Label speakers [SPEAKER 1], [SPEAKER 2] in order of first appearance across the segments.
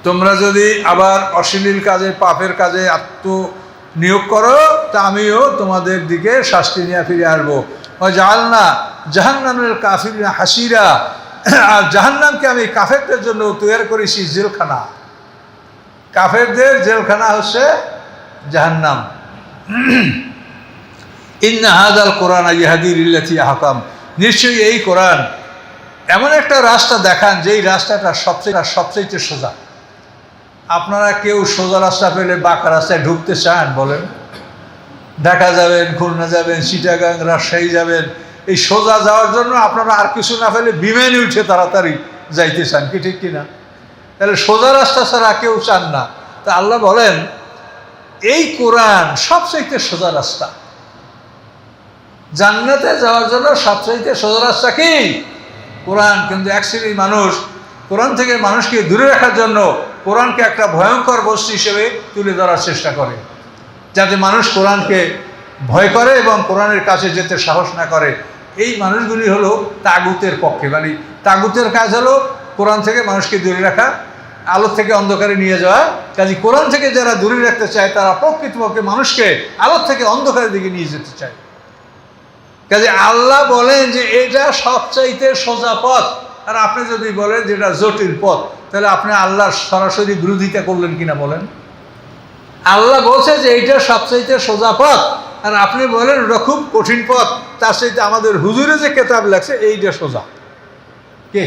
[SPEAKER 1] তোমরা যদি আবার অশ্লীল কাজে পাপের কাজে আত্মনিয়োগ করো তা আমিও তোমাদের দিকে শাস্তি নিয়ে ফিরে আসবো। জাআলনা জাহান্নামের কাফিরিনা হাসিরা, আর জাহান্নামকে আমি কাফেরদের জন্য তৈরি করেছি জেলখানা। কাফেরদের জেলখানা হচ্ছে জাহান্নাম। ইন্না হাযাল কোরআন ইয়াহদি লিল্লাতী আহকাম, নিশ্চয়ই এই কোরআন এমন একটা রাস্তা দেখান যেই রাস্তাটা সবচেয়ে সোজা। আপনারা কেউ সোজা রাস্তা পেলে বাঁকা রাস্তায় ঢুকতে চান বলেন? ঢাকা যাবেন, খুলনা যাবেন, চিটাগাং, রাজশাহী যাবেন, এই সোজা যাওয়ার জন্য আপনারা আর কিছু না পেলে বিমানে উঠে তাড়াতাড়ি যাইতে চান, কি ঠিক কিনা? তাহলে সোজা রাস্তা ছাড়া কেউ চান না। তা আল্লাহ বলেন এই কোরআন সবচাইতে সোজা রাস্তা। জান্নাতে যাওয়ার জন্য সবচাইতে সোজা রাস্তা কি? কোরআন। কিন্তু এক শ্রেণীর মানুষ কোরআন থেকে মানুষকে দূরে রাখার জন্য কোরআনকে একটা ভয়ঙ্কর বস্তু হিসেবে তুলে ধরার চেষ্টা করে, যাতে মানুষ কোরআনকে ভয় করে এবং কোরআনের কাছে যেতে সাহস না করে। এই মানুষগুলি হলো তাগুতের পক্ষে, মানে তাগুতের কাজ হলো কোরআন থেকে মানুষকে দূরে রাখা, আলো থেকে অন্ধকারে নিয়ে যাওয়া। কাজে কোরআন থেকে যারা দূরে রাখতে চায় তারা প্রকৃতপক্ষে মানুষকে আলো থেকে অন্ধকারের দিকে নিয়ে যেতে চায়। কাজে আল্লাহ বলেন যে এটা সবচাইতে সোজা পথ, আর আপনি যদি বলেন যে এটা জটিল পথ, তাহলে আপনি আল্লাহর সরাসরি বিরোধিতা করলেন কিনা বলেন? আল্লাহ বলছে যে এইটা সবচাইতে সোজা পথ, আর আপনি বলেন ওটা খুব কঠিন পথ। তার সাথে আমাদের হুজুরে যে কেতাব লাগছে এইটা সোজা। কে?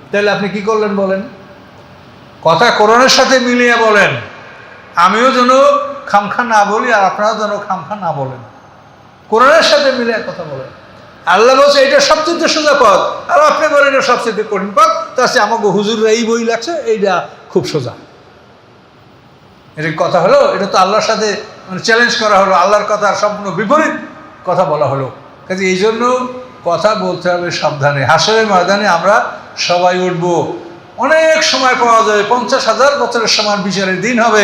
[SPEAKER 1] তাহলে আপনি কি করলেন বলেন? কথা কোরআনের সাথে মিলিয়ে বলেন, আমিও যেন খামখা না বলি আর আপনারাও যেন খামখা না বলেন। কোরআনের সাথে মিলিয়ে কথা বলেন। আল্লাহ বলছে এটা সবচেয়ে সোজা পথ, আর আপনি বলেন এটা সবচেয়ে কঠিন পথ। তার সাথে আমাকে হুজুররা এই বই লাগছে এইটা খুব সোজা। এটা কথা হলো? এটা তো আল্লাহর সাথে চ্যালেঞ্জ করা হলো, আল্লাহর কথা সম্পূর্ণ বিপরীত কথা বলা হলো। কাজে এই জন্য কথা বলতে হবে সাবধানে। হাসরের ময়দানে আমরা সবাই উঠবো, অনেক সময় পাওয়া যাবে, 50,000 বছরের সময় বিচারের দিন হবে।